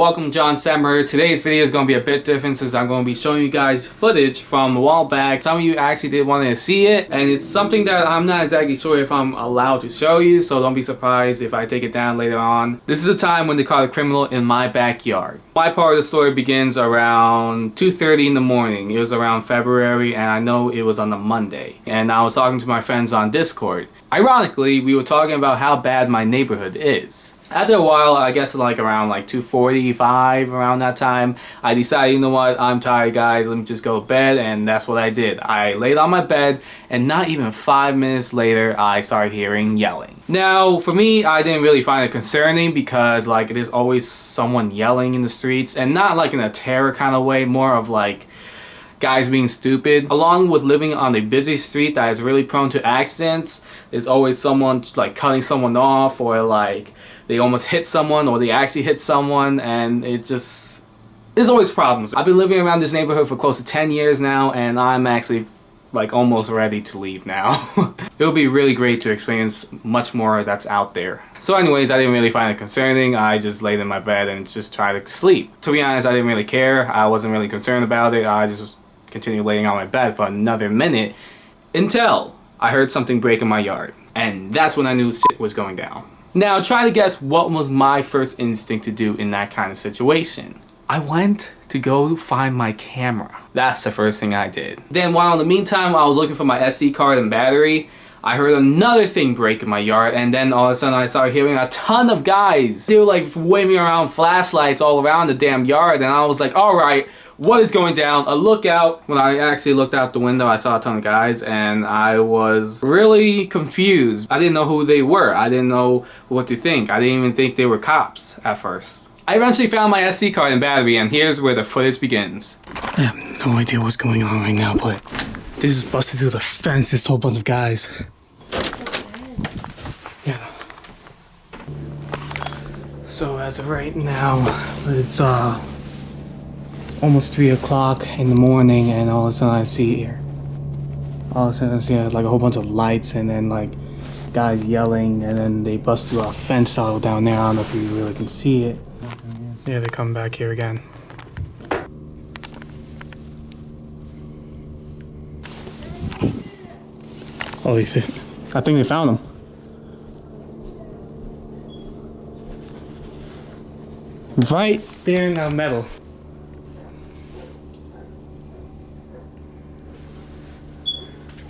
Welcome, John Semmer. Today's video is going to be a bit different since I'm going to be showing you guys footage from a while back. Some of you actually did want to see it, and it's something that I'm not exactly sure if I'm allowed to show you, so don't be surprised if I take it down later on. This is a time when they caught a criminal in my backyard. My part of the story begins around 2:30 in the morning. It was around February, and I know it was on a Monday. And I was talking to my friends on Discord. Ironically, we were talking about how bad my neighborhood is. After a while, I guess around 2:45, around that time, I decided, you know what, I'm tired guys, let me just go to bed, and that's what I did. I laid on my bed, and not even 5 minutes later, I started hearing yelling. Now, for me, I didn't really find it concerning because there's always someone yelling in the streets, and not in a terror kind of way, more of guys being stupid. Along with living on a busy street that is really prone to accidents, there's always someone cutting someone off, or they almost hit someone, or they actually hit someone, and there's always problems. I've been living around this neighborhood for close to 10 years now, and I'm actually almost ready to leave now. It would be really great to experience much more that's out there. So anyways, I didn't really find it concerning. I just laid in my bed and just tried to sleep. To be honest, I didn't really care. I wasn't really concerned about it. I just continued laying on my bed for another minute until I heard something break in my yard. And that's when I knew shit was going down. Now, try to guess what was my first instinct to do in that kind of situation. I went to go find my camera. That's the first thing I did. Then while in the meantime I was looking for my SD card and battery, I heard another thing break in my yard, and then all of a sudden I started hearing a ton of guys. They were waving around flashlights all around the damn yard, and I was like, alright, what is going down? A look out. When I actually looked out the window, I saw a ton of guys, and I was really confused. I didn't know who they were. I didn't know what to think. I didn't even think they were cops at first. I eventually found my SD card and battery, and here's where the footage begins. I have no idea what's going on right now, but they just busted through the fence, this whole bunch of guys. Yeah. So as of right now, it's almost 3 o'clock in the morning, and all of a sudden I see a whole bunch of lights, and then guys yelling, and then they bust through a fence all down there. I don't know if you really can see it. Yeah, they come back here again. Oh, they see. I think they found him. Right there in the metal.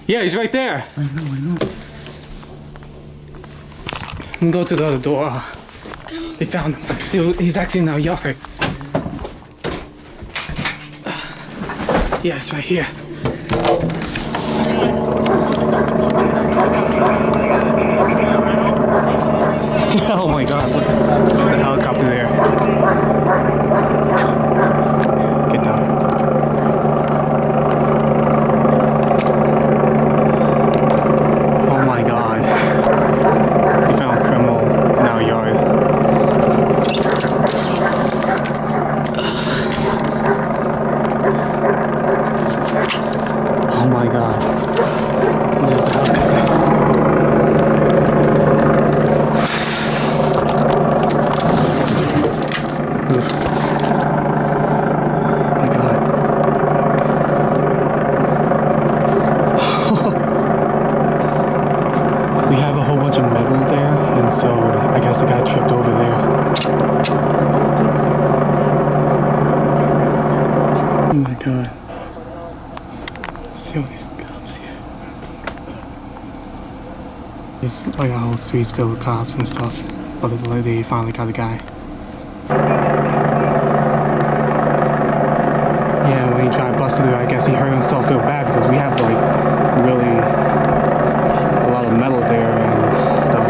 Yeah, he's right there. I know. We can go to the other door. They found him. He's actually in our yard. Yeah, it's right here. Oh my god, look at the helicopter there. Get down. Oh my god. We found a criminal in our yard. Oh my god. There's the helicopter. We have a whole bunch of metal there, and so I guess the guy tripped over there. Oh my god. See all these cops here. It's a whole street's filled with cops and stuff, but they finally got the guy. Yeah, when he tried to bust through, I guess he hurt himself real bad because we have really a lot of metal there and stuff.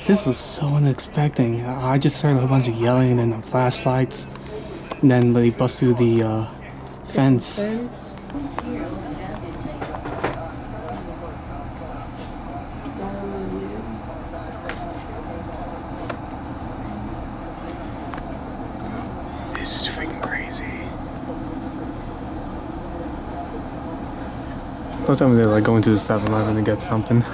This was so unexpected. I just heard a bunch of yelling and the flashlights, and then they bust through the fence. This is freaking crazy. Don't tell me they're like going to the 7-Eleven to get something.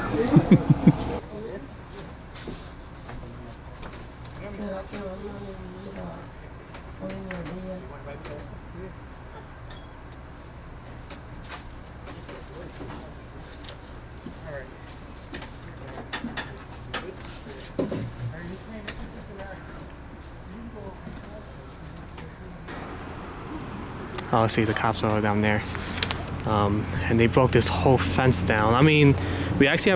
Oh, see, the cops are down there. And they broke this whole fence down. I mean, we actually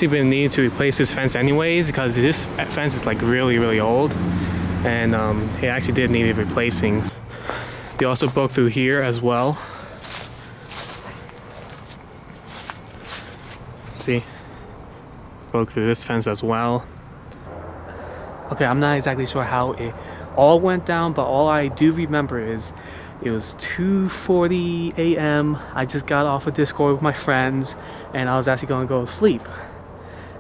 been needing to replace this fence anyways, because this fence is like really old, and it actually did need replacing. They also broke through here as well. See, broke through this fence as well. Okay, I'm not exactly sure how it all went down, but all I do remember is it was 2:40 a.m. I just got off of Discord with my friends, and I was actually going to go to sleep.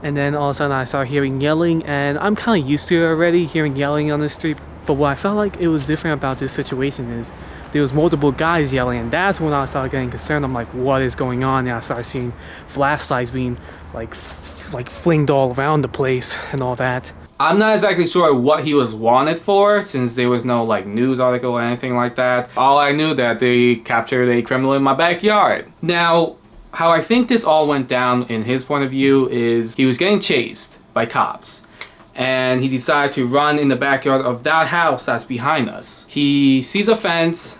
And then all of a sudden I started hearing yelling, and I'm kind of used to it already, hearing yelling on the street. But what I felt like it was different about this situation is there was multiple guys yelling, and that's when I started getting concerned. I'm like, what is going on? And I started seeing flashlights being like flinged all around the place and all that. I'm not exactly sure what he was wanted for, since there was no like news article or anything like that. All I knew that they captured a criminal in my backyard. Now, how I think this all went down in his point of view is he was getting chased by cops, and he decided to run in the backyard of that house that's behind us. He sees a fence,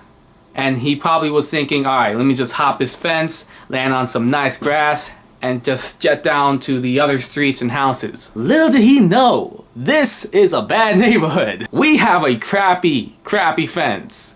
and he probably was thinking, alright, let me just hop this fence, land on some nice grass, and just jet down to the other streets and houses. Little did he know, this is a bad neighborhood. We have a crappy fence.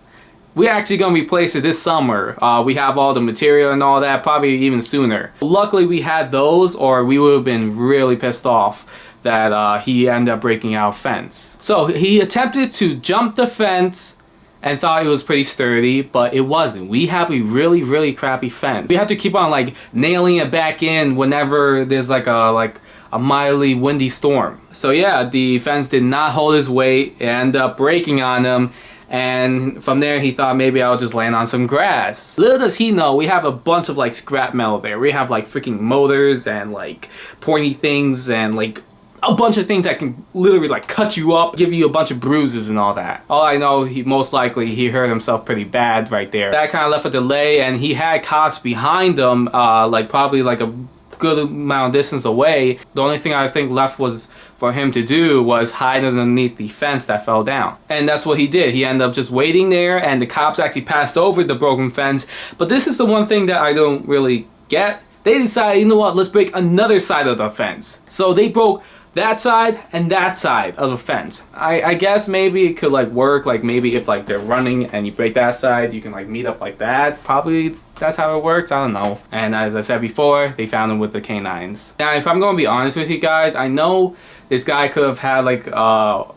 We're actually gonna replace it this summer. We have all the material and all that, probably even sooner. Luckily we had those, or we would have been really pissed off that he ended up breaking our fence. So he attempted to jump the fence and thought it was pretty sturdy, but it wasn't. We have a really crappy fence. We have to keep on like nailing it back in whenever there's like a mildly windy storm. So yeah, the fence did not hold his weight. It ended up breaking on him, and from there he thought maybe I'll just land on some grass. Little does he know, we have a bunch of like scrap metal there. We have like freaking motors and like pointy things and like a bunch of things that can literally like cut you up, give you a bunch of bruises and all that. All I know, he most likely he hurt himself pretty bad right there. That kind of left a delay, and he had cops behind him, like probably like a good amount of distance away. The only thing I think left was for him to do was hide underneath the fence that fell down. And that's what he did. He ended up just waiting there, and the cops actually passed over the broken fence. But this is the one thing that I don't really get. They decided, you know what, let's break another side of the fence. So they broke that side and that side of the fence. I guess maybe it could like work, like maybe if like they're running and you break that side, you can like meet up like that. Probably that's how it works, I don't know. And as I said before, they found him with the canines. Now, if I'm gonna be honest with you guys, I know this guy could have had like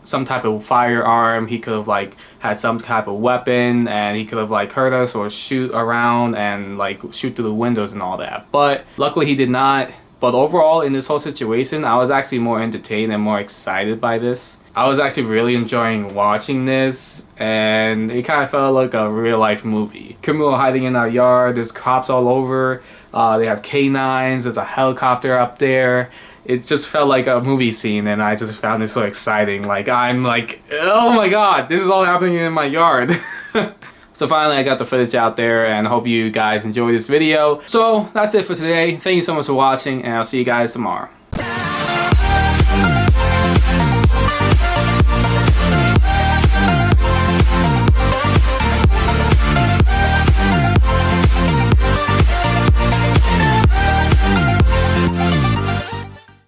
some type of firearm. He could have like had some type of weapon, and he could have like hurt us or shoot around and like shoot through the windows and all that. But luckily he did not. But overall, in this whole situation, I was actually more entertained and more excited by this. I was actually really enjoying watching this, and it kind of felt like a real-life movie. Criminal hiding in our yard, there's cops all over, they have canines, there's a helicopter up there. It just felt like a movie scene, and I just found it so exciting. Like, I'm like, oh my god, this is all happening in my yard. So finally I got the footage out there, and I hope you guys enjoyed this video. So that's it for today. Thank you so much for watching, and I'll see you guys tomorrow.